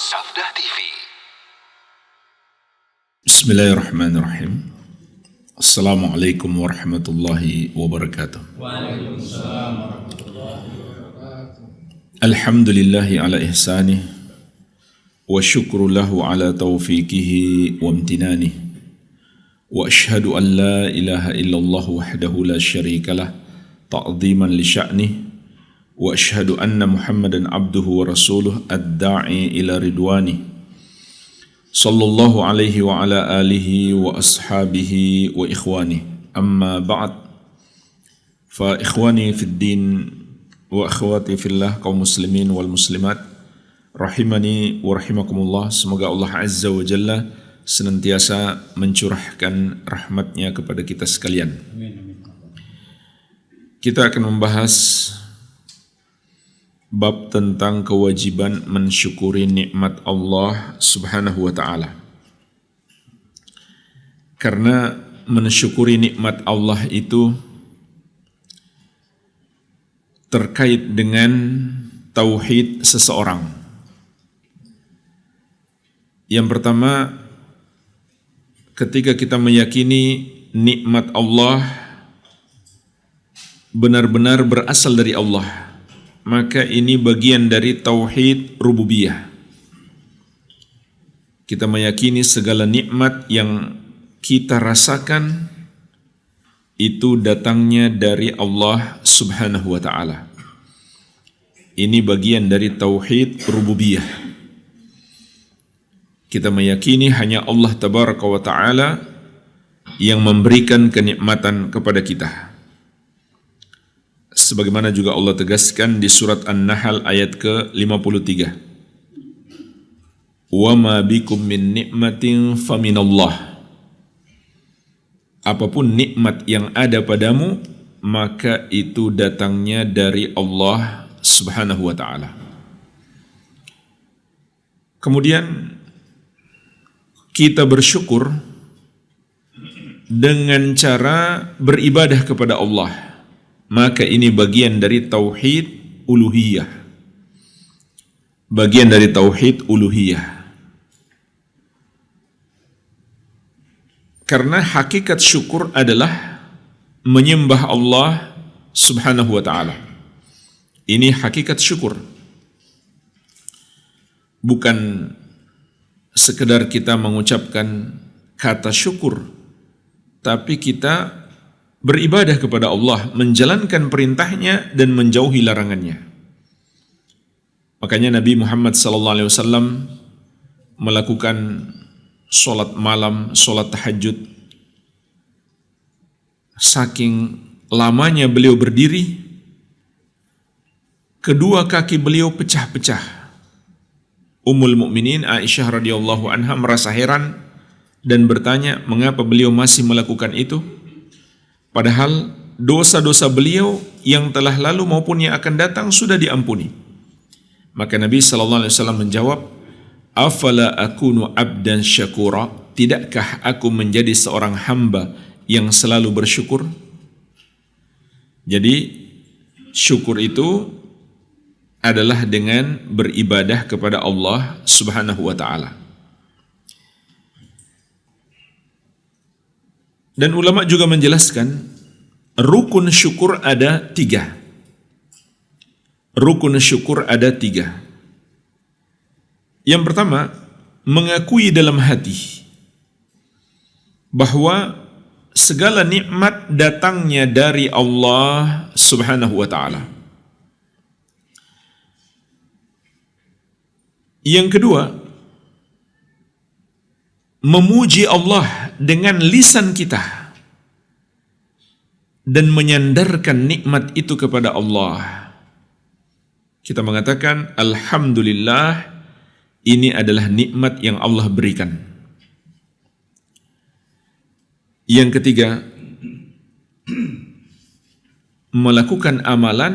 Sabda TV. Bismillahirrahmanirrahim. Assalamualaikum warahmatullahi wabarakatuh. Waalaikumsalam warahmatullahi wabarakatuh. Alhamdulillahi ala ihsanih wa syukru lahu ala taufiqihi wa amtinanih. Wa ashhadu an la ilaha illallah wahdahu la syarikalah ta'ziman li sya'nih. Wa ashhadu anna Muhammadan abduhu wa rasuluh ad-da'i ila ridwanih. Sallallahu alaihi wa ala alihi wa ashabihi wa ikhwani. Amma ba'd. Fa ikhwani fid din wa akhwati fillah, kaum muslimin wal muslimat rahimani wa rahimakumullah. Semoga Allah Azza wa Jalla senantiasa mencurahkan rahmatnya kepada kita sekalian. Kita akan membahas bab tentang kewajiban mensyukuri nikmat Allah Subhanahu wa ta'ala. Karena mensyukuri nikmat Allah itu terkait dengan tauhid seseorang. Yang pertama, ketika kita meyakini nikmat Allah benar-benar berasal dari Allah, maka ini bagian dari tauhid rububiyah. Kita meyakini segala nikmat yang kita rasakan itu datangnya dari Allah Subhanahu wa ta'ala. Ini bagian dari tauhid rububiyah. Kita meyakini hanya Allah Tabaraka wa ta'ala yang memberikan kenikmatan kepada kita. Sebagaimana juga Allah tegaskan di surat An-Nahl ayat ke-53. Wa ma bikum min ni'matin faminallah. Apapun nikmat yang ada padamu, maka itu datangnya dari Allah Subhanahu wa ta'ala. Kemudian kita bersyukur dengan cara beribadah kepada Allah. Maka ini bagian dari tauhid uluhiyah. Bagian dari tauhid uluhiyah. Karena hakikat syukur adalah menyembah Allah Subhanahu wa ta'ala. Ini hakikat syukur. Bukan sekedar kita mengucapkan kata syukur, tapi kita beribadah kepada Allah, menjalankan perintahnya dan menjauhi larangannya. Makanya Nabi Muhammad SAW melakukan sholat malam, sholat tahajud. Saking lamanya beliau berdiri, kedua kaki beliau pecah-pecah. Ummul Mukminin Aisyah radhiyallahu anha merasa heran dan bertanya mengapa beliau masih melakukan itu. Padahal dosa-dosa beliau yang telah lalu maupun yang akan datang sudah diampuni. Maka Nabi SAW menjawab, afala akunu abdan syakura, tidakkah aku menjadi seorang hamba yang selalu bersyukur? Jadi syukur itu adalah dengan beribadah kepada Allah Subhanahu wa ta'ala. Dan ulama juga menjelaskan rukun syukur ada 3. Rukun syukur ada 3. Yang pertama, mengakui dalam hati bahwa segala nikmat datangnya dari Allah Subhanahu wa ta'ala. Yang kedua, memuji Allah dengan lisan kita dan menyandarkan nikmat itu kepada Allah. Kita mengatakan alhamdulillah, ini adalah nikmat yang Allah berikan. Yang ketiga, melakukan amalan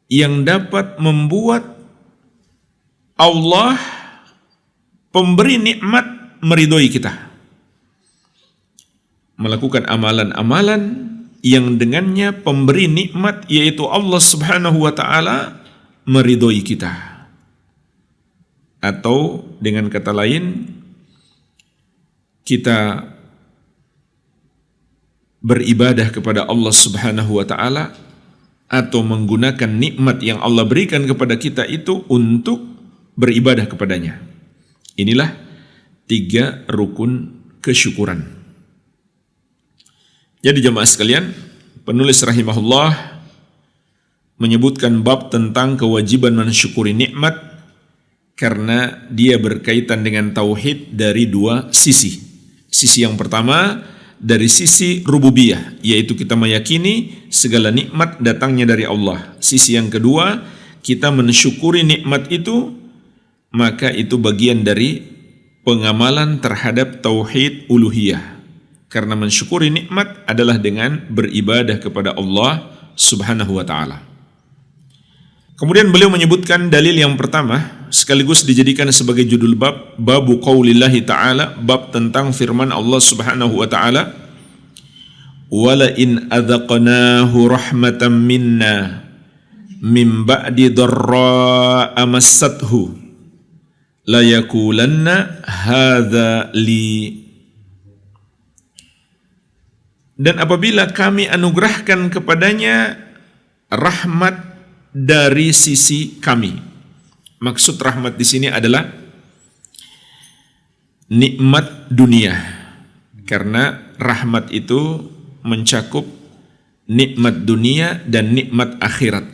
yang dapat membuat Allah pemberi nikmat meridhoi kita. Melakukan amalan-amalan yang dengannya pemberi nikmat yaitu Allah Subhanahu wa ta'ala meridhoi kita. atau dengan kata lain kita beribadah kepada Allah Subhanahu wa taala atau menggunakan nikmat yang Allah berikan kepada kita itu untuk beribadah kepadanya. Inilah 3 rukun kesyukuran. Jadi jemaah sekalian, penulis rahimahullah menyebutkan bab tentang kewajiban mensyukuri nikmat karena dia berkaitan dengan tauhid dari 2 sisi. Sisi yang pertama dari sisi rububiyah, yaitu kita meyakini segala nikmat datangnya dari Allah. Sisi yang kedua, kita mensyukuri nikmat itu, maka itu bagian dari pengamalan terhadap tauhid uluhiyah. Karena mensyukuri nikmat adalah dengan beribadah kepada Allah Subhanahu wa taala. Kemudian beliau menyebutkan dalil yang pertama sekaligus dijadikan sebagai judul bab, babu qaulillahi ta'ala, bab tentang firman Allah Subhanahu wa ta'ala, wala in adzaqnahu rahmatan minna min ba'di dharra'a massathu la yaqulanna hadza li. Dan apabila kami anugerahkan kepadanya rahmat dari sisi kami. Maksud rahmat di sini adalah nikmat dunia. Karena rahmat itu mencakup nikmat dunia dan nikmat akhirat.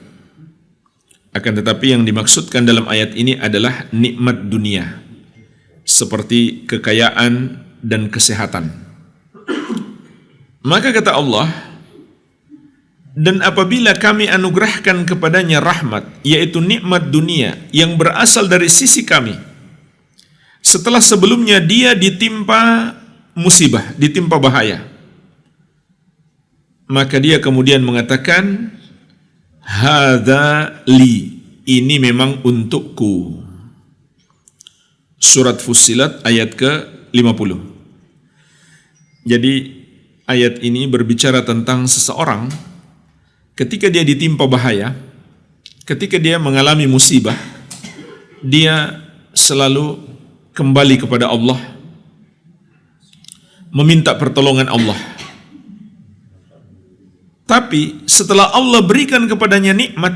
Akan tetapi yang dimaksudkan dalam ayat ini adalah nikmat dunia, seperti kekayaan dan kesehatan. Maka kata Allah, dan apabila kami anugerahkan kepadanya rahmat, yaitu nikmat dunia yang berasal dari sisi kami, setelah sebelumnya dia ditimpa musibah, ditimpa bahaya, maka dia kemudian mengatakan, hadza li, ini memang untukku. Surat Fussilat ayat ke-50. Jadi ayat ini berbicara tentang seseorang ketika dia ditimpa bahaya, ketika dia mengalami musibah, dia selalu kembali kepada Allah, meminta pertolongan Allah. Tapi setelah Allah berikan kepadanya nikmat,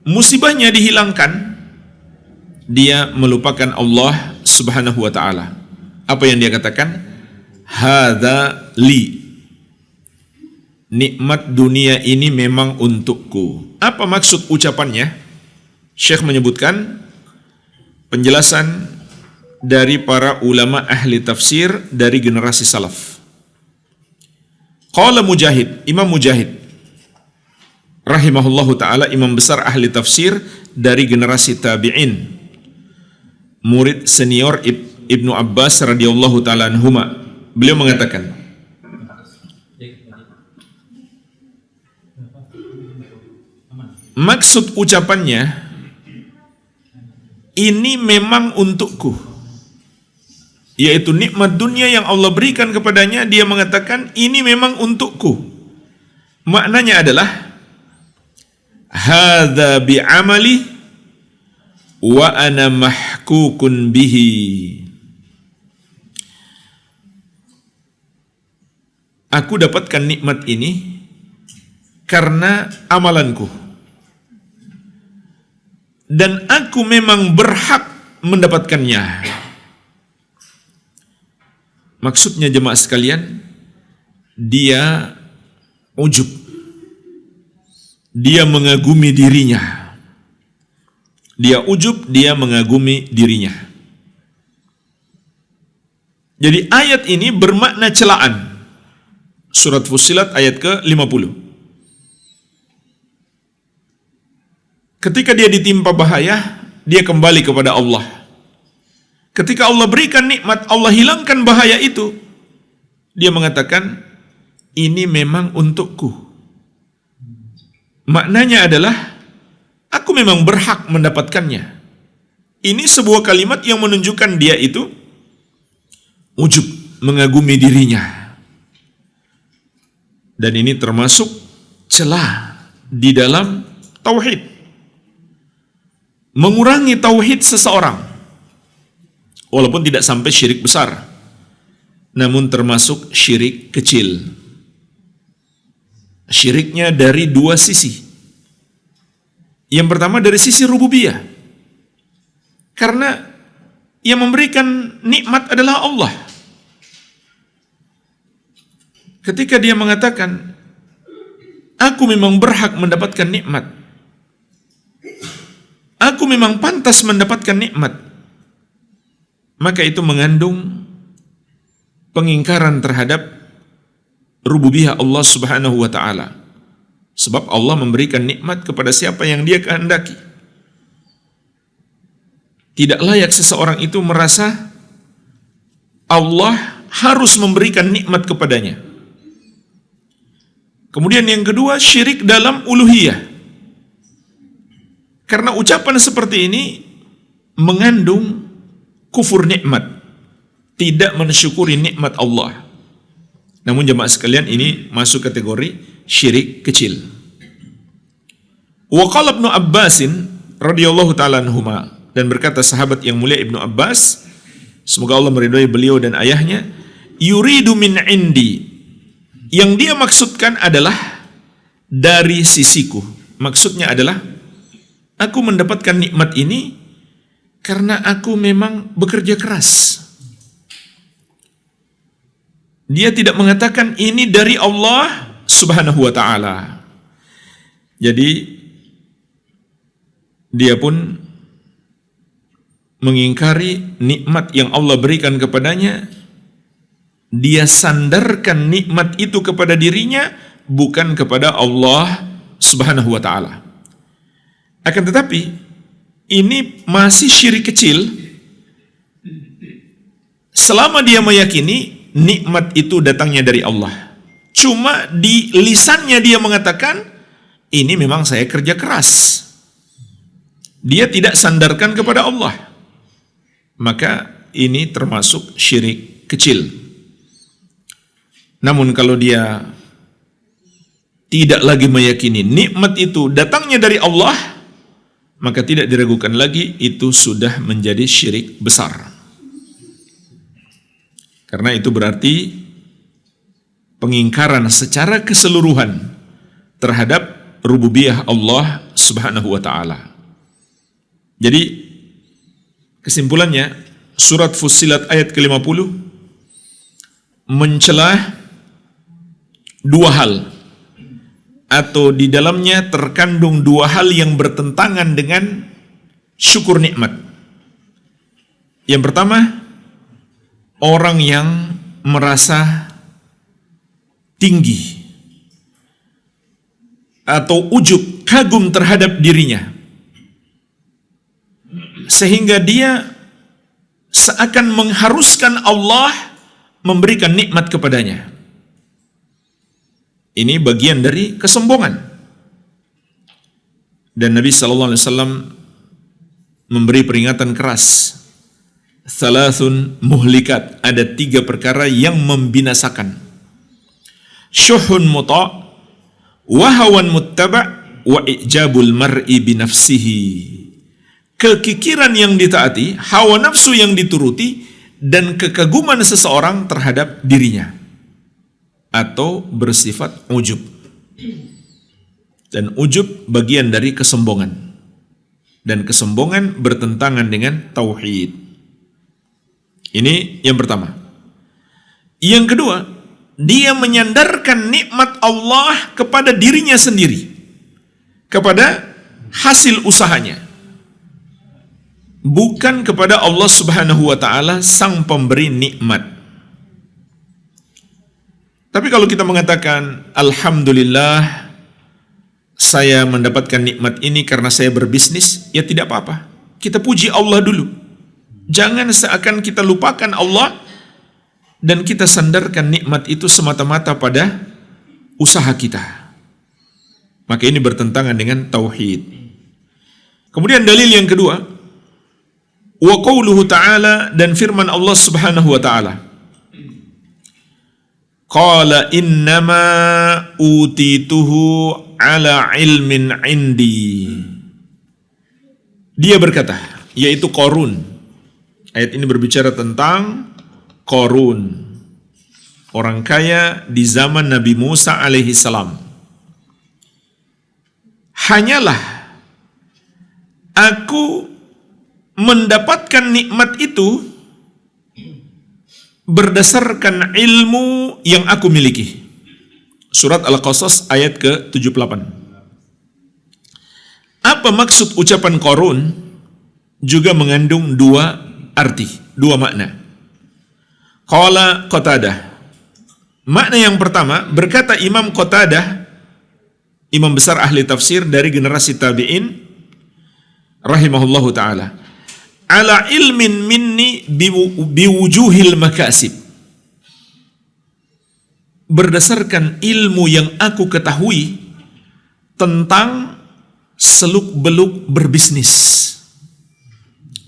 musibahnya dihilangkan, dia melupakan Allah Subhanahu wa ta'ala. Apa yang dia katakan? Hadza li, nikmat dunia ini memang untukku. Apa maksud ucapannya? Syekh menyebutkan penjelasan dari para ulama ahli tafsir dari generasi salaf. Qala Mujahid, Imam Mujahid rahimahullahu ta'ala, imam besar ahli tafsir dari generasi tabi'in, murid senior Ibnu Abbas radhiyallahu ta'ala anhuma. Beliau mengatakan, maksud ucapannya, ini memang untukku, yaitu nikmat dunia yang Allah berikan kepadanya. Dia mengatakan ini memang untukku. Maknanya adalah hadza bi'amali wa ana mahkukun bihi. Aku dapatkan nikmat ini karena amalanku, dan aku memang berhak mendapatkannya. Maksudnya jemaah sekalian, dia ujub, dia mengagumi dirinya. Dia ujub, dia mengagumi dirinya. Jadi ayat ini bermakna celaan. Surat Fussilat ayat ke-50. Ketika dia ditimpa bahaya, dia kembali kepada Allah. Ketika Allah berikan nikmat, Allah hilangkan bahaya itu, dia mengatakan, ini memang untukku. Maknanya adalah, aku memang berhak mendapatkannya. Ini sebuah kalimat yang menunjukkan dia itu ujub, mengagumi dirinya. Dan ini termasuk celah di dalam tauhid. Mengurangi tauhid seseorang. walaupun tidak sampai syirik besar, namun termasuk syirik kecil. Syiriknya dari dua sisi. Yang pertama dari sisi rububiyah, karena yang memberikan nikmat adalah Allah. Ketika dia mengatakan, aku memang berhak mendapatkan nikmat, aku memang pantas mendapatkan nikmat, maka itu mengandung pengingkaran terhadap rububiyah Allah Subhanahu wa ta'ala. Sebab Allah memberikan nikmat kepada siapa yang dia kehendaki. Tidak layak seseorang itu merasa Allah harus memberikan nikmat kepadanya. Kemudian yang kedua, syirik dalam uluhiyah. Karena ucapan seperti ini mengandung kufur nikmat, tidak mensyukuri nikmat Allah. Namun jemaah sekalian, ini masuk kategori syirik kecil. Wa qala Ibnu Abbasin radhiyallahu ta'ala anhuma, dan berkata sahabat yang mulia Ibnu Abbas, semoga Allah meridhai beliau dan ayahnya, yuridu min indi, yang dia maksudkan adalah dari sisiku. Maksudnya adalah aku mendapatkan nikmat ini karena aku memang bekerja keras. Dia tidak mengatakan ini dari Allah Subhanahu wa ta'ala. Jadi dia pun mengingkari nikmat yang Allah berikan kepadanya. Dia sandarkan nikmat itu kepada dirinya, bukan kepada Allah Subhanahu wa ta'ala. Akan tetapi ini masih syirik kecil selama dia meyakini nikmat itu datangnya dari Allah. Cuma di lisannya dia mengatakan, ini memang saya kerja keras. Dia tidak sandarkan kepada Allah. Maka ini termasuk syirik kecil. Namun kalau dia tidak lagi meyakini nikmat itu datangnya dari Allah, maka tidak diragukan lagi itu sudah menjadi syirik besar. Karena itu berarti pengingkaran secara keseluruhan terhadap rububiyah Allah Subhanahu wa ta'ala. Jadi kesimpulannya, surat Fussilat ayat ke-50 mencela dua hal, atau di dalamnya terkandung dua hal yang bertentangan dengan syukur nikmat. Yang pertama, orang yang merasa tinggi atau ujub, kagum terhadap dirinya, sehingga dia seakan mengharuskan Allah memberikan nikmat kepadanya. Ini bagian dari kesombongan. Dan Nabi sallallahu alaihi wasallam memberi peringatan keras. Thalathun muhlikat, ada 3 perkara yang membinasakan. Syuhun muta', wa hawan muttaba', wa ijabul mar'i binafsihi. Kekikiran yang ditaati, hawa nafsu yang dituruti, dan kekaguman seseorang terhadap dirinya, atau bersifat ujub. Dan ujub bagian dari kesombongan, dan kesombongan bertentangan dengan tauhid. Ini yang pertama. Yang kedua, dia menyandarkan nikmat Allah kepada dirinya sendiri, kepada hasil usahanya, bukan kepada Allah Subhanahu wa ta'ala sang pemberi nikmat. Tapi kalau kita mengatakan, alhamdulillah saya mendapatkan nikmat ini karena saya berbisnis, ya tidak apa-apa. Kita puji Allah dulu. Jangan seakan kita lupakan Allah dan kita sandarkan nikmat itu semata-mata pada usaha kita. Maka ini bertentangan dengan tauhid. Kemudian dalil yang kedua, wa qauluhu ta'ala, dan firman Allah Subhanahu wa ta'ala, qala innama utituhu ala ilmin indi. Dia berkata, yaitu Qarun. Ayat ini berbicara tentang Qarun, orang kaya di zaman Nabi Musa alaihi salam. Hanyalah aku mendapatkan nikmat itu berdasarkan ilmu yang aku miliki. Surat Al-Qasas ayat ke-78. Apa maksud ucapan Qarun? Juga mengandung dua arti, dua makna. Qala Qatadah. Makna yang pertama, berkata Imam Qatadah, imam besar ahli tafsir dari generasi tabi'in, rahimahullahu ta'ala, ala ilmin minni biwujuhil makasib. Berdasarkan ilmu yang aku ketahui tentang seluk-beluk berbisnis.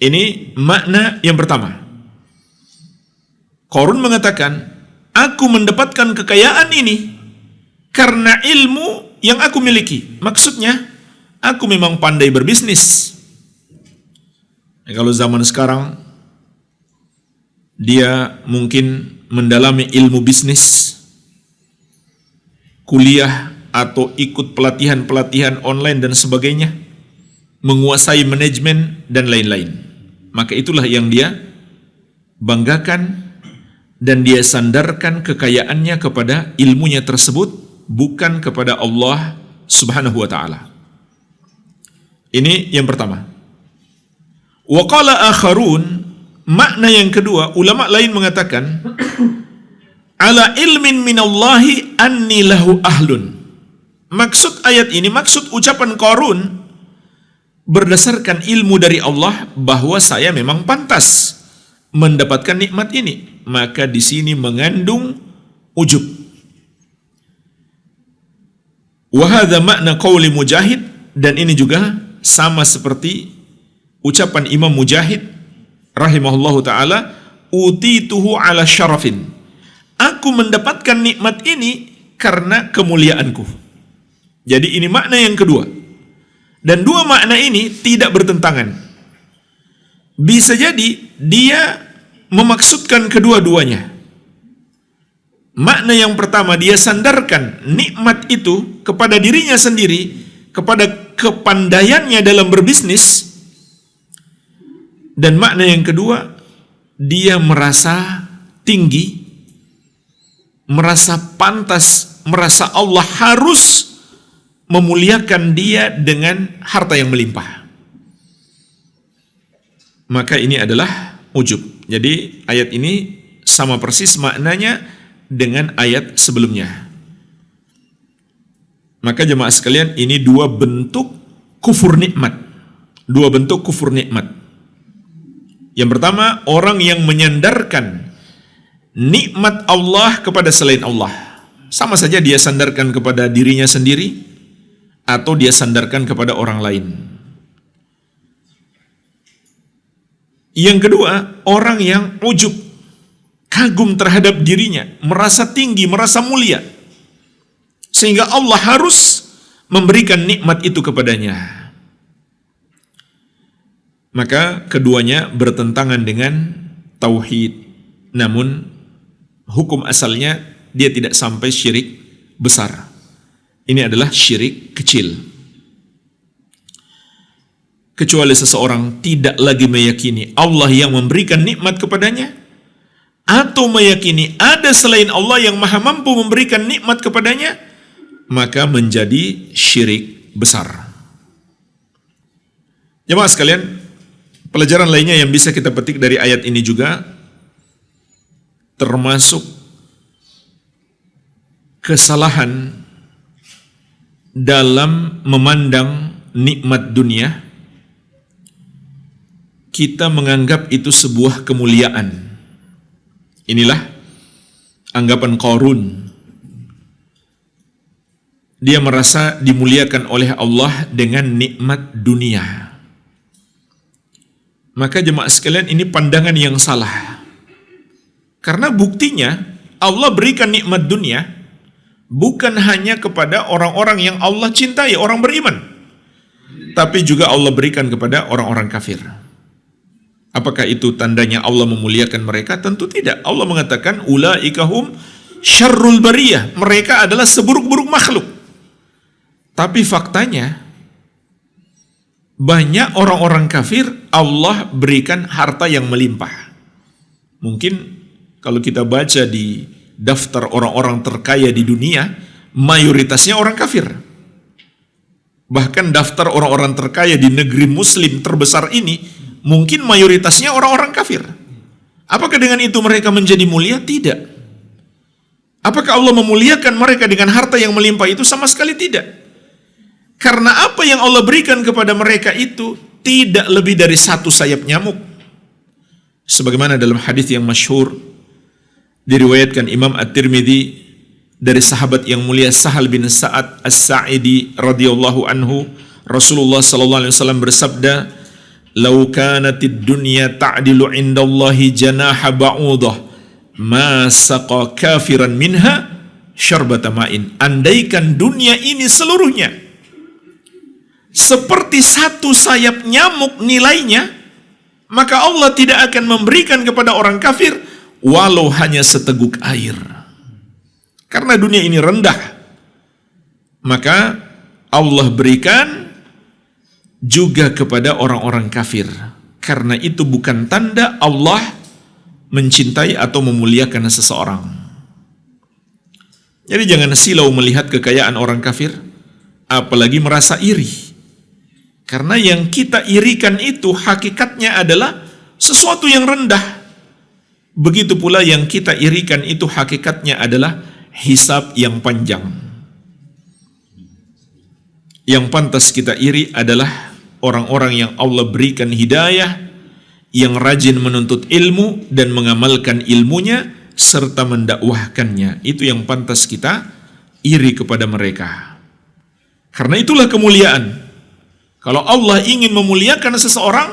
Ini makna yang pertama. Qarun mengatakan, aku mendapatkan kekayaan ini karena ilmu yang aku miliki. Maksudnya, aku memang pandai berbisnis. Kalau zaman sekarang, dia mungkin mendalami ilmu bisnis, kuliah atau ikut pelatihan-pelatihan online dan sebagainya, menguasai manajemen dan lain-lain. Maka itulah yang dia banggakan dan dia sandarkan kekayaannya kepada ilmunya tersebut, bukan kepada Allah Subhanahu wa ta'ala. Ini yang pertama. Wa qala akharun, makna yang kedua, ulama lain mengatakan ala ilmin minallahi anni lahu ahlun. Maksud ayat ini, maksud ucapan Qarun, berdasarkan ilmu dari Allah bahwa saya memang pantas mendapatkan nikmat ini. Maka di sini mengandung ujub. Wa hadza makna qauli Mujahid, dan ini juga sama seperti ucapan Imam Mujahid rahimahullahu taala, utituhu ala syarafin. Aku mendapatkan nikmat ini karena kemuliaanku. Jadi ini makna yang kedua. Dan dua makna ini tidak bertentangan. Bisa jadi dia memaksudkan kedua-duanya. Makna yang pertama, dia sandarkan nikmat itu kepada dirinya sendiri, kepada kepandaiannya dalam berbisnis. Dan makna yang kedua, dia merasa tinggi, merasa pantas, merasa Allah harus memuliakan dia dengan harta yang melimpah. Maka ini adalah ujub. Jadi ayat ini sama persis maknanya dengan ayat sebelumnya. Maka jemaah sekalian, ini dua bentuk kufur nikmat. Dua bentuk kufur nikmat. Yang pertama, orang yang menyandarkan nikmat Allah kepada selain Allah. Sama saja dia sandarkan kepada dirinya sendiri atau dia sandarkan kepada orang lain. Yang kedua, orang yang ujub, kagum terhadap dirinya, merasa tinggi, merasa mulia, sehingga Allah harus memberikan nikmat itu kepadanya. Maka keduanya bertentangan dengan tauhid. Namun hukum asalnya dia tidak sampai syirik besar. Ini adalah syirik kecil. Kecuali seseorang tidak lagi meyakini Allah yang memberikan nikmat kepadanya, atau meyakini ada selain Allah yang maha mampu memberikan nikmat kepadanya, maka menjadi syirik besar. Jemaah sekalian, pelajaran lainnya yang bisa kita petik dari ayat ini juga termasuk kesalahan dalam memandang nikmat dunia. Kita menganggap itu sebuah kemuliaan. Inilah anggapan Qarun. Dia merasa dimuliakan oleh Allah dengan nikmat dunia. Maka jemaah sekalian, ini pandangan yang salah. Karena buktinya Allah berikan nikmat dunia bukan hanya kepada orang-orang yang Allah cintai, orang beriman, tapi juga Allah berikan kepada orang-orang kafir. Apakah itu tandanya Allah memuliakan mereka? Tentu tidak. Allah mengatakan ulaika hum syarrul bariyah. Mereka adalah seburuk-buruk makhluk. Tapi faktanya banyak orang-orang kafir Allah berikan harta yang melimpah. Mungkin kalau kita baca di daftar orang-orang terkaya di dunia, mayoritasnya orang kafir. Bahkan daftar orang-orang terkaya di negeri muslim terbesar ini, mungkin mayoritasnya orang-orang kafir. Apakah dengan itu mereka menjadi mulia? Tidak. Apakah Allah memuliakan mereka dengan harta yang melimpah itu? Sama sekali tidak. Karena apa yang Allah berikan kepada mereka itu tidak lebih dari satu sayap nyamuk. Sebagaimana dalam hadis yang masyhur diriwayatkan Imam At-Tirmidzi dari sahabat yang mulia Sahal bin Sa'ad As-Sa'idi radhiyallahu anhu, Rasulullah sallallahu alaihi wasallam bersabda, "Lau kanatid dunya ta'dilu 'indallahi janaha ba'udah, ma saqa kafiran minha syarbata ma'in." Andaikan dunia ini seluruhnya seperti satu sayap nyamuk nilainya, maka Allah tidak akan memberikan kepada orang kafir walau hanya seteguk air. Karena dunia ini rendah, maka Allah berikan juga kepada orang-orang kafir. Karena itu bukan tanda Allah mencintai atau memuliakan seseorang. Jadi jangan silau melihat kekayaan orang kafir, apalagi merasa iri. Karena yang kita irikan itu hakikatnya adalah sesuatu yang rendah. Begitu pula yang kita irikan itu hakikatnya adalah hisab yang panjang. Yang pantas kita iri adalah orang-orang yang Allah berikan hidayah, yang rajin menuntut ilmu dan mengamalkan ilmunya serta mendakwahkannya. Itu yang pantas kita iri kepada mereka. Karena itulah kemuliaan. Kalau Allah ingin memuliakan seseorang,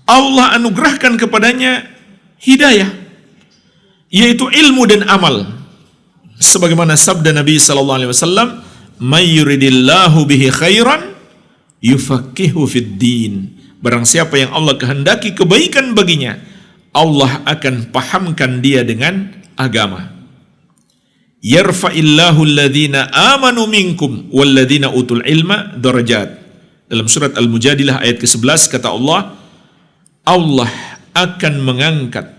Allah anugerahkan kepadanya hidayah, yaitu ilmu dan amal. Sebagaimana sabda Nabi sallallahu alaihi wasallam, "May yuridillahu bihi khairan yufaqihu fid din." Barang siapa yang Allah kehendaki kebaikan baginya, Allah akan pahamkan dia dengan agama. Yarfa'illahu alladhina amanu minkum walladhina utul ilma darajat. Dalam surat Al-Mujadilah ayat ke-11 kata Allah, Allah akan mengangkat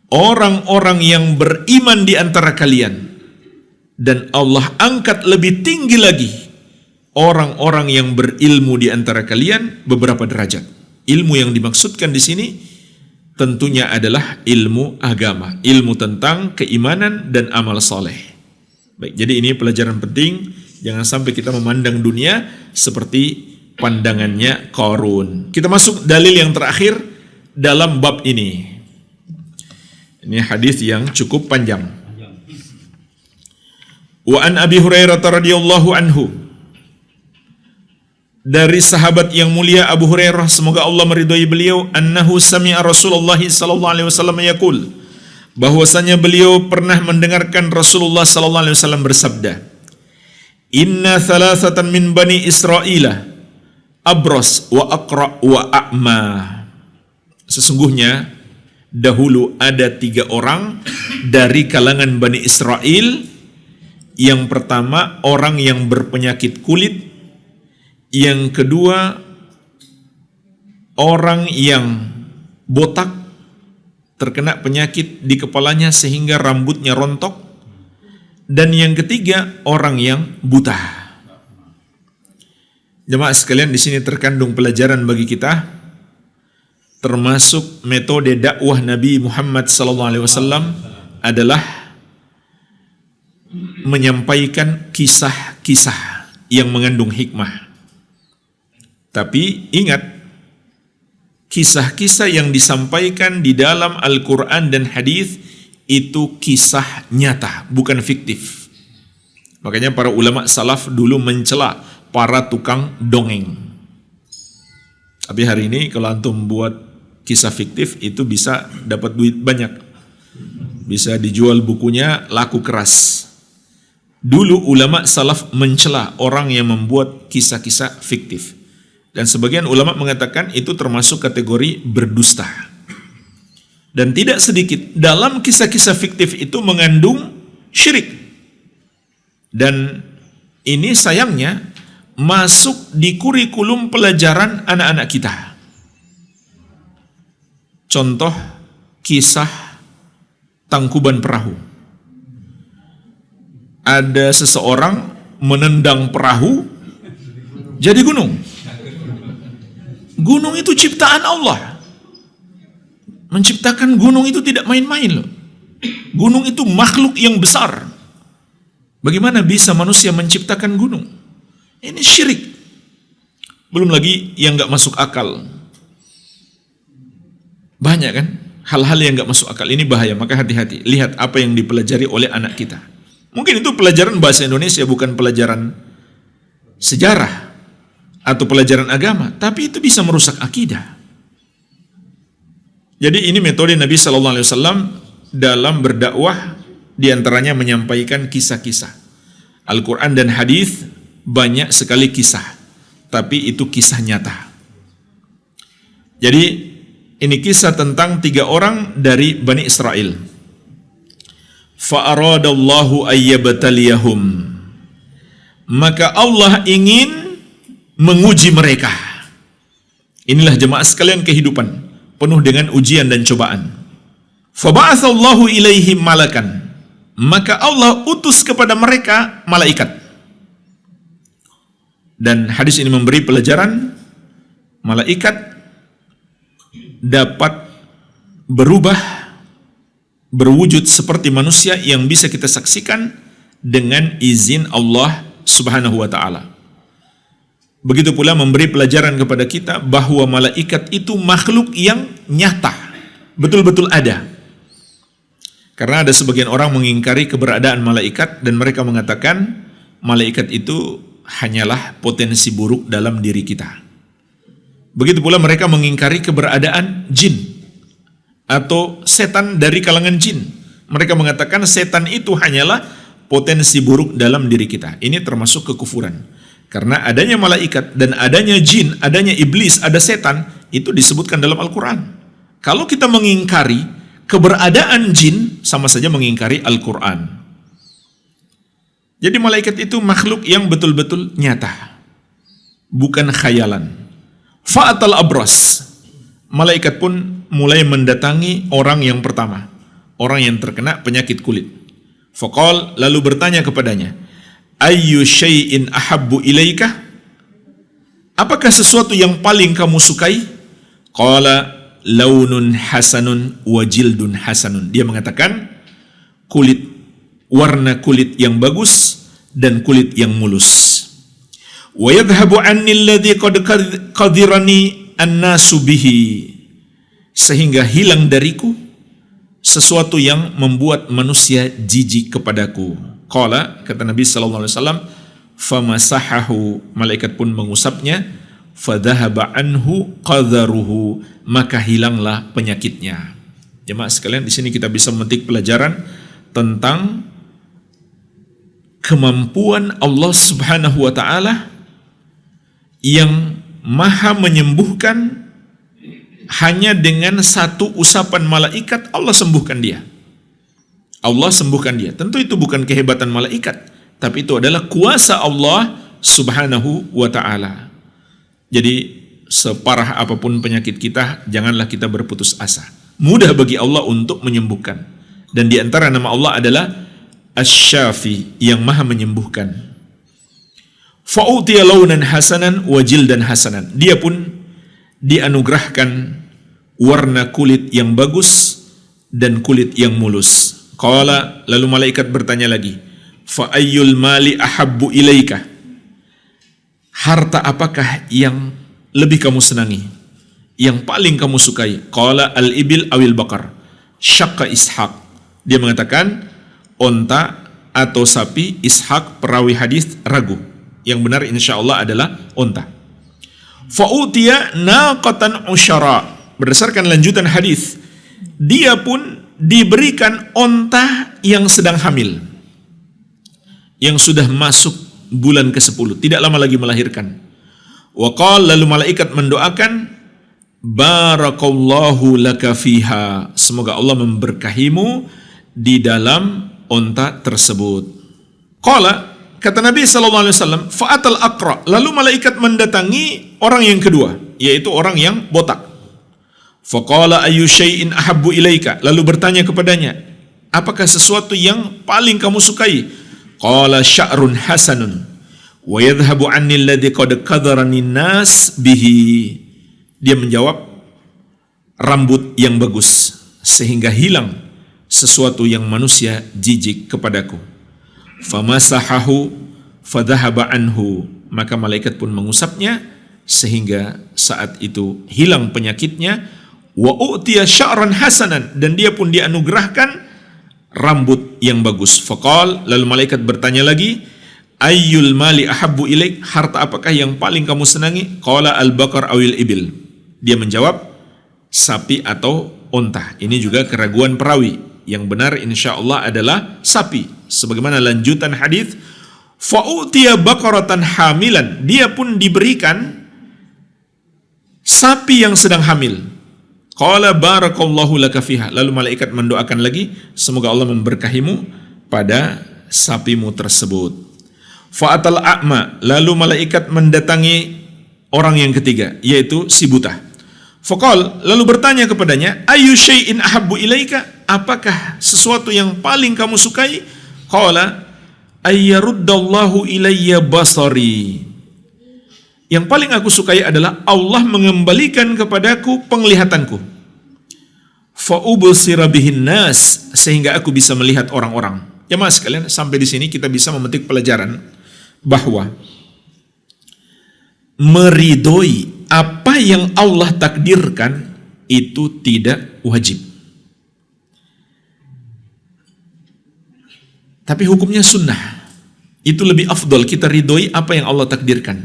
orang-orang yang beriman di antara kalian, dan Allah angkat lebih tinggi lagi orang-orang yang berilmu di antara kalian beberapa derajat. Ilmu yang dimaksudkan di sini tentunya adalah ilmu agama, ilmu tentang keimanan dan amal soleh. Baik, jadi ini pelajaran penting. Jangan sampai kita memandang dunia seperti pandangannya Qarun. Kita masuk dalil yang terakhir dalam bab ini. Ini hadis yang cukup panjang. Wa an Abi Hurairah radhiyallahu anhu, dari sahabat yang mulia Abu Hurairah, semoga Allah meridhai beliau, annahu sami'a Rasulullah sallallahu alaihi wasallam yaqul, bahwasanya beliau pernah mendengarkan Rasulullah sallallahu alaihi wasallam bersabda, "Inna thalathatan min bani Israila abras wa aqra wa a'ma." Sesungguhnya dahulu ada 3 orang dari kalangan Bani Israel. Yang pertama orang yang berpenyakit kulit, yang kedua orang yang botak, terkena penyakit di kepalanya sehingga rambutnya rontok, dan yang ketiga orang yang buta. Jemaah sekalian, di sini terkandung pelajaran bagi kita, termasuk metode dakwah Nabi Muhammad SAW adalah menyampaikan kisah-kisah yang mengandung hikmah. Tapi ingat, kisah-kisah yang disampaikan di dalam Al-Quran dan hadis itu kisah nyata, bukan fiktif. Makanya para ulama salaf dulu mencela para tukang dongeng. Tapi hari ini kalau antum buat kisah fiktif itu bisa dapat duit banyak, bisa dijual bukunya laku keras. Dulu ulama salaf mencela orang yang membuat kisah-kisah fiktif, dan sebagian ulama mengatakan itu termasuk kategori berdusta. Dan tidak sedikit dalam kisah-kisah fiktif itu mengandung syirik. Dan ini sayangnya masuk di kurikulum pelajaran anak-anak kita. Contoh kisah Tangkuban Perahu. Ada seseorang menendang perahu jadi gunung. Gunung itu ciptaan Allah. Menciptakan gunung itu tidak main-main loh. Gunung itu makhluk yang besar. Bagaimana bisa manusia menciptakan gunung? Ini syirik. Belum lagi yang gak masuk akal. Banyak kan hal-hal yang gak masuk akal. Ini bahaya, maka hati-hati. Lihat apa yang dipelajari oleh anak kita. Mungkin itu pelajaran bahasa Indonesia, bukan pelajaran sejarah atau pelajaran agama, tapi itu bisa merusak akidah. Jadi ini metode Nabi SAW dalam berdakwah, diantaranya menyampaikan kisah-kisah. Al-Quran dan hadis banyak sekali kisah, tapi itu kisah nyata. Jadi ini kisah tentang 3 orang dari Bani Israel. Fa'aradallahu ayyabtaliyahum. Maka Allah ingin menguji mereka. Inilah jemaah sekalian kehidupan penuh dengan ujian dan cobaan. Faba'atsallahu ilaihim malakan. Maka Allah utus kepada mereka malaikat. Dan hadis ini memberi pelajaran malaikat dapat berubah, berwujud seperti manusia yang bisa kita saksikan dengan izin Allah Subhanahu wa ta'ala. Begitu pula memberi pelajaran kepada kita bahwa malaikat itu makhluk yang nyata, betul-betul ada. Karena ada sebagian orang mengingkari keberadaan malaikat dan mereka mengatakan malaikat itu hanyalah potensi buruk dalam diri kita. Begitu pula mereka mengingkari keberadaan jin atau setan dari kalangan jin. Mereka mengatakan setan itu hanyalah potensi buruk dalam diri kita. Ini termasuk kekufuran. Karena adanya malaikat dan adanya jin, adanya iblis, ada setan, itu disebutkan dalam Al-Quran. Kalau kita mengingkari keberadaan jin, sama saja mengingkari Al-Quran. Jadi malaikat itu makhluk yang betul-betul nyata, bukan khayalan. Fa'atal abras. Malaikat pun mulai mendatangi orang yang pertama, orang yang terkena penyakit kulit. Faqal, lalu bertanya kepadanya, ayyu syai'in ahabbu ilaika? Apakah sesuatu yang paling kamu sukai? Qala launun hasanun wa jildun hasanun. Dia mengatakan kulit, warna kulit yang bagus dan kulit yang mulus. Wa yadhhabu anni alladhi qad qadirani an-nasu bihi. Sehingga hilang dariku sesuatu yang membuat manusia jijik kepadaku. Qala, kata Nabi sallallahu alaihi wasallam, famasahahu, malaikat pun mengusapnya, fadhahaba anhu qadharuhu, maka hilanglah penyakitnya. Jemaah sekalian, di sini kita bisa memetik pelajaran tentang kemampuan Allah Subhanahu wa taala yang maha menyembuhkan. Hanya dengan satu usapan malaikat Allah sembuhkan dia. Allah sembuhkan dia. Tentu itu bukan kehebatan malaikat, tapi itu adalah kuasa Allah Subhanahu wa ta'ala. Jadi separah apapun penyakit kita, janganlah kita berputus asa. Mudah bagi Allah untuk menyembuhkan. Dan di antara nama Allah adalah Asy-Syafi, yang maha menyembuhkan. Fa'utiya launan hasanan wa jildan hasanan. Dia pun dianugerahkan warna kulit yang bagus dan kulit yang mulus. Qala, lalu malaikat bertanya lagi, fa ayyul mali ahabbu ilaika? Harta apakah yang lebih kamu senangi, yang paling kamu sukai? Qala al-ibil awil bakar. Syaqqa Ishaq. Dia mengatakan onta atau sapi. Ishaq perawi hadis ragu. Yang benar insyaallah adalah onta. Fa'utiya naqatan usyara. Berdasarkan lanjutan hadis, dia pun diberikan onta yang sedang hamil, yang sudah masuk bulan ke-10, tidak lama lagi melahirkan. Wa qala, lalu malaikat mendoakan, Barakallahu laka fiha. Semoga Allah memberkahimu di dalam onta tersebut. Qala, kata Nabi SAW, fa'atal aqra. Lalu malaikat mendatangi orang yang kedua, yaitu orang yang botak. Faqala ayyu syai'in ahabbu ilaika. Lalu bertanya kepadanya, apakah sesuatu yang paling kamu sukai? Qala sya'run hasanun wa yadhhabu anni alladhi qad qadarani nas bihi. Dia menjawab, rambut yang bagus sehingga hilang sesuatu yang manusia jijik kepadaku. Famasahahu fadhahaba anhu. Maka malaikat pun mengusapnya sehingga saat itu hilang penyakitnya. Wa u'tiya sya'ran hasanan. Dan dia pun dianugerahkan rambut yang bagus. Faqal, lalu malaikat bertanya lagi, ayyul mali ahabbu ilaik. Harta apakah yang paling kamu senangi? Qala al-baqar awil ibil. Dia menjawab, sapi atau onta. Ini juga keraguan perawi. Yang benar insyaallah adalah sapi. Sebagaimana lanjutan hadis, fa'utiya baqaratan hamilan. Dia pun diberikan sapi yang sedang hamil. Qala barakallahu laka fiha. Lalu malaikat mendoakan lagi, semoga Allah memberkahimu pada sapimu tersebut. Fa'atal a'ma. Lalu malaikat mendatangi orang yang ketiga, yaitu si buta. Faqal, lalu bertanya kepadanya, ayyu syai'in ahabbu ilaika. Apakah sesuatu yang paling kamu sukai? Qala ayyaruddallahu ilayya basari. Yang paling aku sukai adalah Allah mengembalikan kepadaku penglihatanku. Fa ubsira bihin nas, sehingga aku bisa melihat orang-orang. Jemaah sekalian, sampai di sini kita bisa memetik pelajaran bahwa meridhoi apa yang Allah takdirkan itu tidak wajib. Tapi hukumnya sunnah. Itu lebih afdol, kita ridhoi apa yang Allah takdirkan.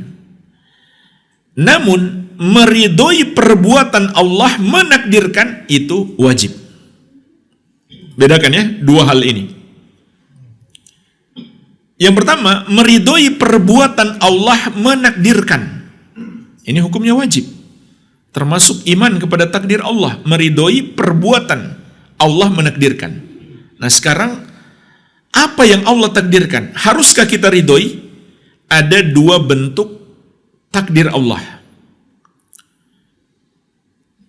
Namun meridhoi perbuatan Allah menakdirkan itu wajib. Bedakan ya dua hal ini. Yang pertama, meridhoi perbuatan Allah menakdirkan. Ini hukumnya wajib. Termasuk iman kepada takdir Allah, meridhoi perbuatan Allah menakdirkan. Nah sekarang, apa yang Allah takdirkan, haruskah kita ridhoi? Ada dua bentuk takdir Allah.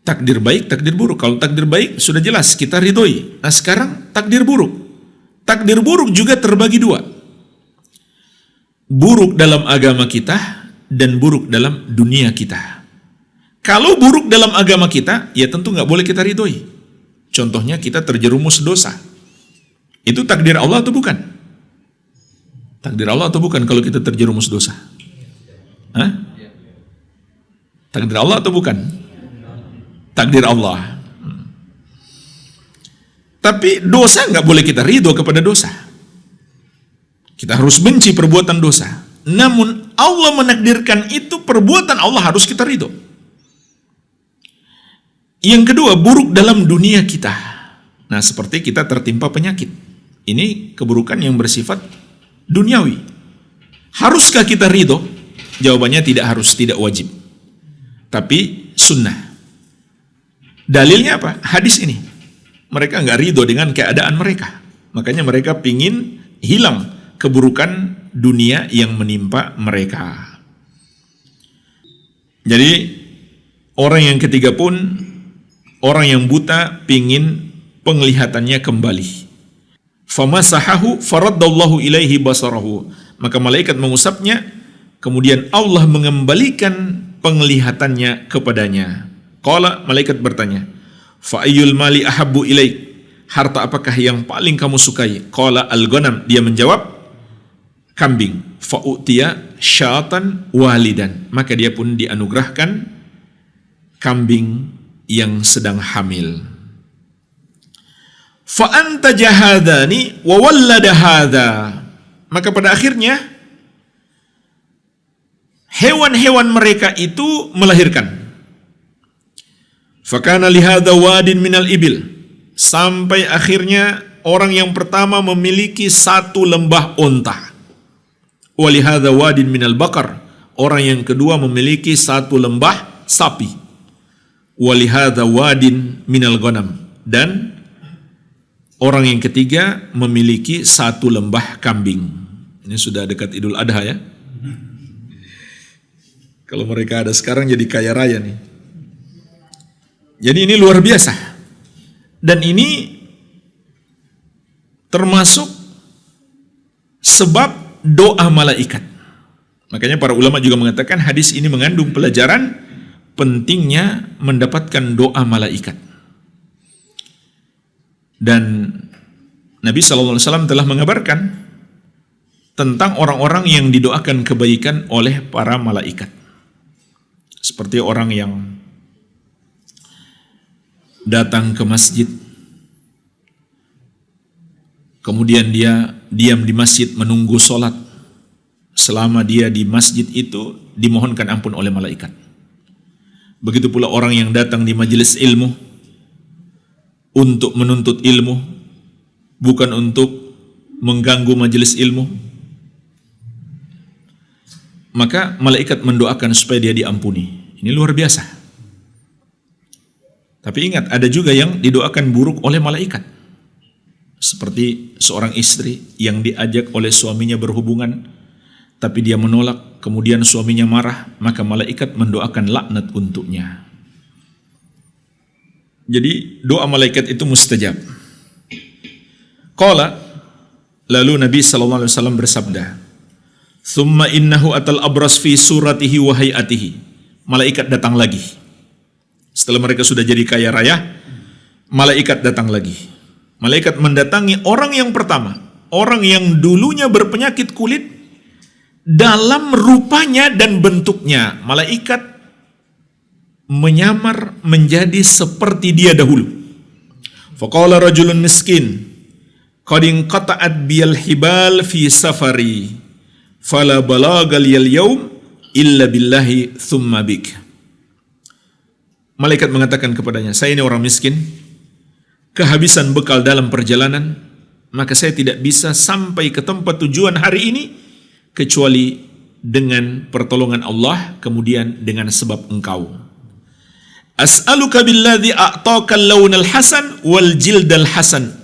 Takdir baik, takdir buruk. Kalau takdir baik, sudah jelas, kita ridhoi. Nah sekarang, takdir buruk. Takdir buruk juga terbagi dua. Buruk dalam agama kita, dan buruk dalam dunia kita. Kalau buruk dalam agama kita, ya tentu nggak boleh kita ridhoi. Contohnya kita terjerumus dosa. Itu takdir Allah atau bukan? Takdir Allah atau bukan kalau kita terjerumus dosa? Hah? Takdir Allah atau bukan? Takdir Allah. Tapi dosa nggak boleh kita ridho kepada dosa. Kita harus benci perbuatan dosa. Namun Allah menakdirkan itu perbuatan Allah harus kita ridho. Yang kedua, buruk dalam dunia kita. Nah, seperti kita tertimpa penyakit. Ini keburukan yang bersifat duniawi. Haruskah kita ridho? Jawabannya tidak harus, tidak wajib. Tapi sunnah. Dalilnya apa? Hadis ini. Mereka nggak ridho dengan keadaan mereka. Makanya mereka pingin hilang keburukan dunia yang menimpa mereka. Jadi orang yang ketiga pun, orang yang buta pingin penglihatannya kembali. Famasahahu faraddallahu ilaihi basarahu. Maka malaikat mengusapnya, kemudian Allah mengembalikan penglihatannya kepadanya. Qala, malaikat bertanya, fa ayyul mali ahabbu ilaik. Harta apakah yang paling kamu sukai? Qala al-ghanam. Dia menjawab, kambing. Fa'utiya syatan walidan. Maka dia pun dianugerahkan kambing yang sedang hamil. Fa'anta jahadani wa wallada hadha. Maka pada akhirnya hewan-hewan mereka itu melahirkan. Fakana lihadha wadin minal ibil. Sampai akhirnya orang yang pertama memiliki satu lembah onta. Walihadha wadin minal bakar. Orang yang kedua memiliki satu lembah sapi. walihadza wadin minal ghanam, dan orang yang ketiga memiliki 1 lembah kambing. Ini sudah dekat Idul Adha ya. Kalau mereka ada sekarang jadi kaya raya nih. Jadi ini luar biasa. Dan ini termasuk sebab doa malaikat. Makanya para ulama juga mengatakan hadis ini mengandung pelajaran pentingnya mendapatkan doa malaikat. Dan Nabi SAW telah mengabarkan tentang orang-orang yang didoakan kebaikan oleh para malaikat. Seperti orang yang datang ke masjid, kemudian dia diam di masjid menunggu sholat. Selama dia di masjid itu dimohonkan ampun oleh malaikat. Begitu pula orang yang datang di majelis ilmu untuk menuntut ilmu, bukan untuk mengganggu majelis ilmu, maka malaikat mendoakan supaya dia diampuni. Ini luar biasa. Tapi ingat, ada juga yang didoakan buruk oleh malaikat. Seperti seorang istri yang diajak oleh suaminya berhubungan, tapi dia menolak, kemudian suaminya marah, maka malaikat mendoakan laknat untuknya. Jadi doa malaikat itu mustajab. Qala, lalu Nabi SAW bersabda, "Tsumma innahu atal abras fi suratihi wa hayatihi." Malaikat datang lagi. Setelah mereka sudah jadi kaya raya, malaikat datang lagi. Malaikat mendatangi orang yang pertama, orang yang dulunya berpenyakit kulit, dalam rupanya dan bentuknya. Malaikat menyamar menjadi seperti dia dahulu. Faqala rajulun miskin, qad inqata'at biyal hibal fi safari, fala balagal yal yaum illa billahi thumma bik. Malaikat mengatakan kepadanya, saya ini orang miskin, kehabisan bekal dalam perjalanan, maka saya tidak bisa sampai ke tempat tujuan hari ini kecuali dengan pertolongan Allah, kemudian dengan sebab engkau. As'aluka billadzi a'taka al-lawn al-hasan wal jild al-hasan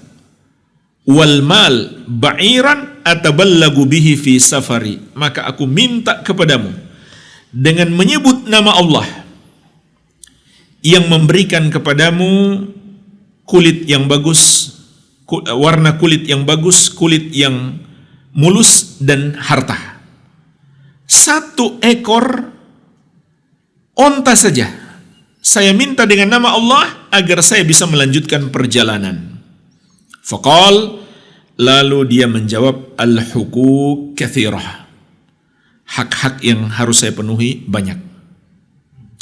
wal mal ba'iran ataballagu bihi fi safari. Maka aku minta kepadamu dengan menyebut nama Allah yang memberikan kepadamu kulit yang bagus, warna kulit yang bagus, kulit yang mulus dan harta. 1 ekor onta saja saya minta dengan nama Allah agar saya bisa melanjutkan perjalanan. Faqal, lalu dia menjawab, al-huquq katsirah. Hak-hak yang harus saya penuhi banyak.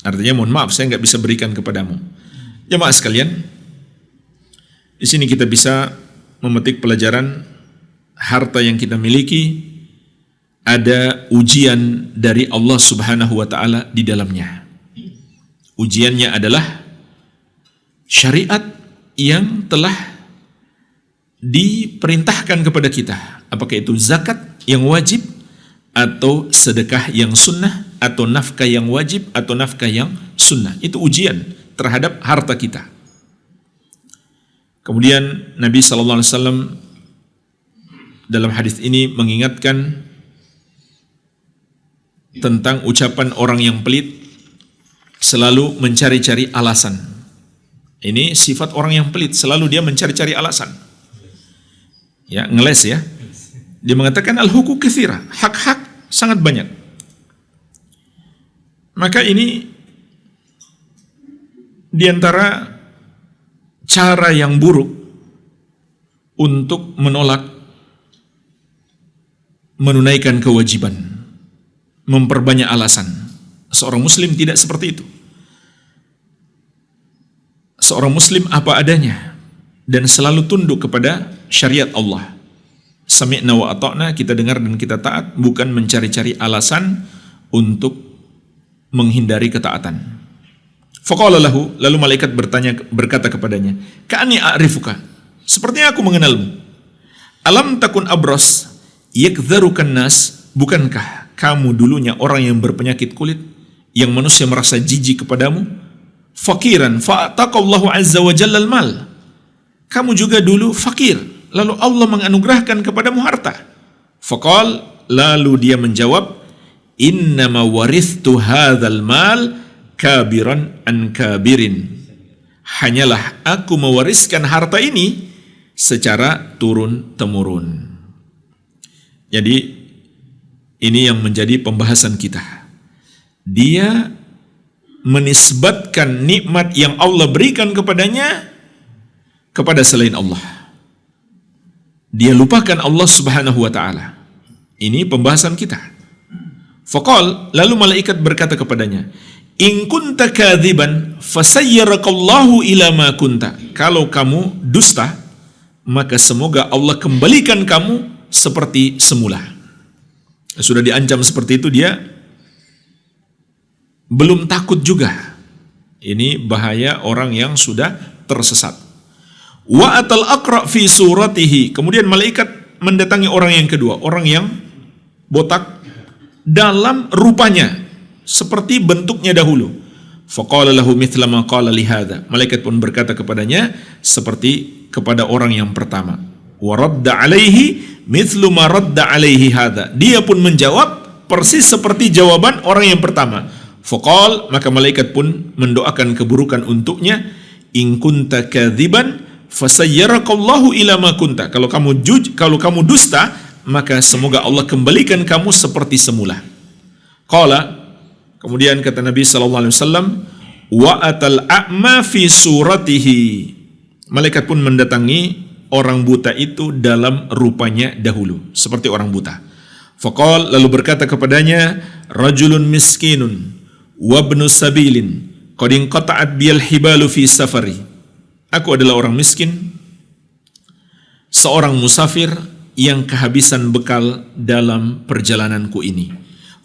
Artinya mohon maaf saya nggak bisa berikan kepadamu. Jemaah sekalian, di sini kita bisa memetik pelajaran harta yang kita miliki ada ujian dari Allah Subhanahu wa taala di dalamnya. Ujiannya adalah syariat yang telah diperintahkan kepada kita. Apakah itu zakat yang wajib, atau sedekah yang sunnah, atau nafkah yang wajib, atau nafkah yang sunnah. Itu ujian terhadap harta kita. Kemudian Nabi SAW dalam hadis ini mengingatkan tentang ucapan orang yang pelit, selalu mencari-cari alasan. Ini sifat orang yang pelit, selalu dia mencari-cari alasan. Ya, ngeles ya. Dia mengatakan al-huquq katsira, hak-hak sangat banyak. Maka ini di antara cara yang buruk untuk menolak menunaikan kewajiban, memperbanyak alasan. Seorang muslim tidak seperti itu. Seorang muslim apa adanya dan selalu tunduk kepada syariat Allah. Sami'na wa ata'na, kita dengar dan kita taat, bukan mencari-cari alasan untuk menghindari ketaatan. Faqala lahu, lalu malaikat berkata kepadanya, ka'ani a'rifuka, sepertinya aku mengenalmu. Alam takun abros yakdharukan nas, bukankah kamu dulunya orang yang berpenyakit kulit, yang manusia merasa jijik kepadamu? fakiran fa'ataqallahu azza wa jalla al-mal. Kamu juga dulu fakir, lalu Allah menganugerahkan kepadamu harta. Faqal, lalu dia menjawab, innama warithtu hadzal mal kabiran an kabirin. Hanyalah aku mewariskan harta ini secara turun-temurun. Jadi ini yang menjadi pembahasan kita. Dia menisbatkan nikmat yang Allah berikan kepadanya kepada selain Allah. Dia lupakan Allah Subhanahu wa taala. Ini pembahasan kita. Faqal, lalu malaikat berkata kepadanya, in kunta kadziban fasayyarakallahu ila ma kunta. Kalau kamu dusta, maka semoga Allah kembalikan kamu seperti semula. Sudah diancam seperti itu, dia belum takut juga. Ini bahaya orang yang sudah tersesat. Wa atal aqra fi suratihi. Kemudian malaikat mendatangi orang yang kedua, orang yang botak dalam rupanya seperti bentuknya dahulu. Faqala lahu mithla ma qala li hadza. Malaikat pun berkata kepadanya seperti kepada orang yang pertama. Wa radda alaihi mithlu ma radda alaihi hadza. Dia pun menjawab persis seperti jawaban orang yang pertama. Faqal, maka malaikat pun mendoakan keburukan untuknya. In kunta kadziban fasayyarakallahu ila ma kunta. Kalau kamu dusta, maka semoga Allah kembalikan kamu seperti semula. Qala, kemudian kata Nabi sallallahu alaihi wasallam, wa atal a'ma fi suratihi. Malaikat pun mendatangi orang buta itu dalam rupanya dahulu, seperti orang buta. Faqal, lalu berkata kepadanya, rajulun miskinun wa ibnu sabilin qad inqata'at biyal hibalu fi safari. Aku adalah orang miskin, seorang musafir yang kehabisan bekal dalam perjalananku ini.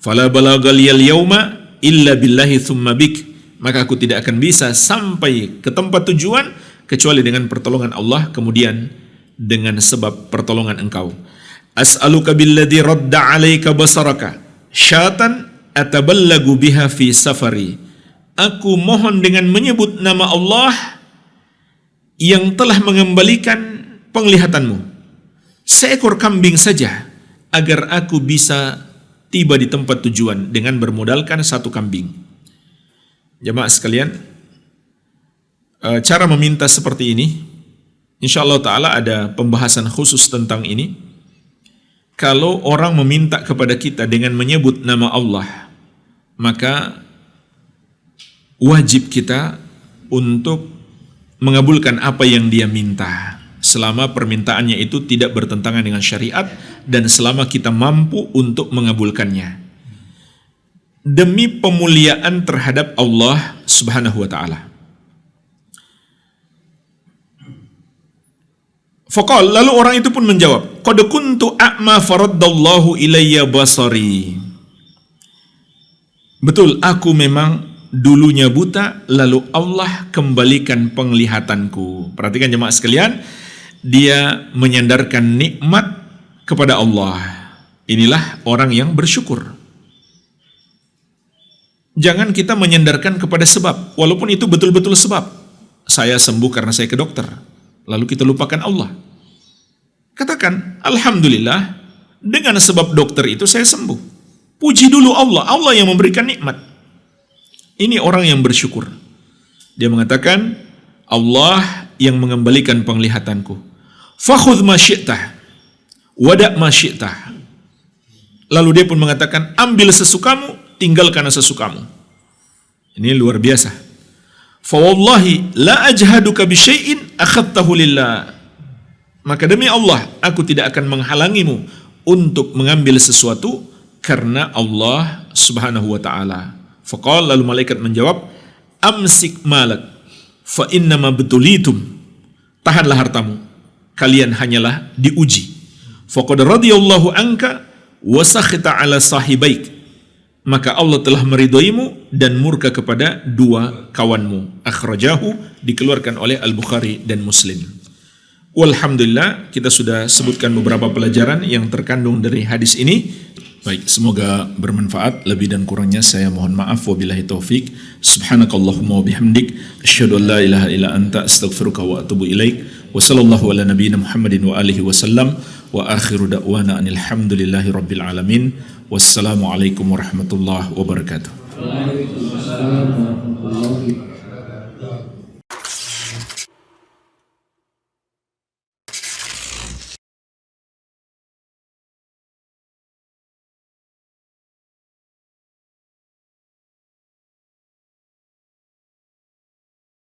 Fala balagal yauma illa billahi thumma bik. Maka aku tidak akan bisa sampai ke tempat tujuan kecuali dengan pertolongan Allah, kemudian dengan sebab pertolongan engkau. As'aluka billadhi radda alaika basaraka syatan ataballagu biha fi safari. Aku mohon dengan menyebut nama Allah yang telah mengembalikan penglihatanmu, seekor kambing saja, agar aku bisa tiba di tempat tujuan dengan bermodalkan satu kambing. Jemaah sekalian, cara meminta seperti ini, insyaallah ta'ala ada pembahasan khusus tentang ini. Kalau orang meminta kepada kita dengan menyebut nama Allah, maka wajib kita untuk mengabulkan apa yang dia minta, selama permintaannya itu tidak bertentangan dengan syariat dan selama kita mampu untuk mengabulkannya, demi pemuliaan terhadap Allah Subhanahu wa taala. Faqal, lalu orang itu pun menjawab, qad kuntu a'ma faraddallahu ilayya basari. Betul, aku memang dulunya buta, lalu Allah kembalikan penglihatanku. Perhatikan jemaah sekalian, dia menyandarkan nikmat kepada Allah. Inilah orang yang bersyukur. Jangan kita menyandarkan kepada sebab, walaupun itu betul-betul sebab. Saya sembuh karena saya ke dokter, lalu kita lupakan Allah. Katakan, alhamdulillah, dengan sebab dokter itu saya sembuh. Puji dulu Allah, Allah yang memberikan nikmat. Ini orang yang bersyukur. Dia mengatakan, Allah yang mengembalikan penglihatanku. Fakhudh ma syi'tah, wada' ma syi'tah. Lalu dia pun mengatakan, ambil sesukamu, tinggalkan sesukamu. Ini luar biasa. Fa wallahi la ajhaduka bi syai'in akhadtahu lillah. Maka demi Allah, aku tidak akan menghalangimu untuk mengambil sesuatu karena Allah Subhanahu wa taala. Faqala, lalu malaikat menjawab, amsik malak fa innama betulitum. Tahanlah hartamu, kalian hanyalah diuji. Faqad radiyallahu anka wa sakhita ala sahibaik. Maka Allah telah meridhoimu dan murka kepada dua kawanmu. Akhrajahu, dikeluarkan oleh Al-Bukhari dan Muslim. Walhamdulillah, kita sudah sebutkan beberapa pelajaran yang terkandung dari hadis ini. Baik, semoga bermanfaat. Lebih dan kurangnya saya mohon maaf. Wabillahi taufik. Subhanakallahumma wa bihamdik, asyhadu an la ilaha illa anta, astaghfiruka wa atubu ilaik. Wa sallallahu ala nabiyyina Muhammadin wa alihi wasallam. Wa akhiru da'wana anil hamdulillahi rabbil alamin. Wassalamualaikum warahmatullahi wabarakatuh. Waalaikumsalam warahmatullahi wabarakatuh.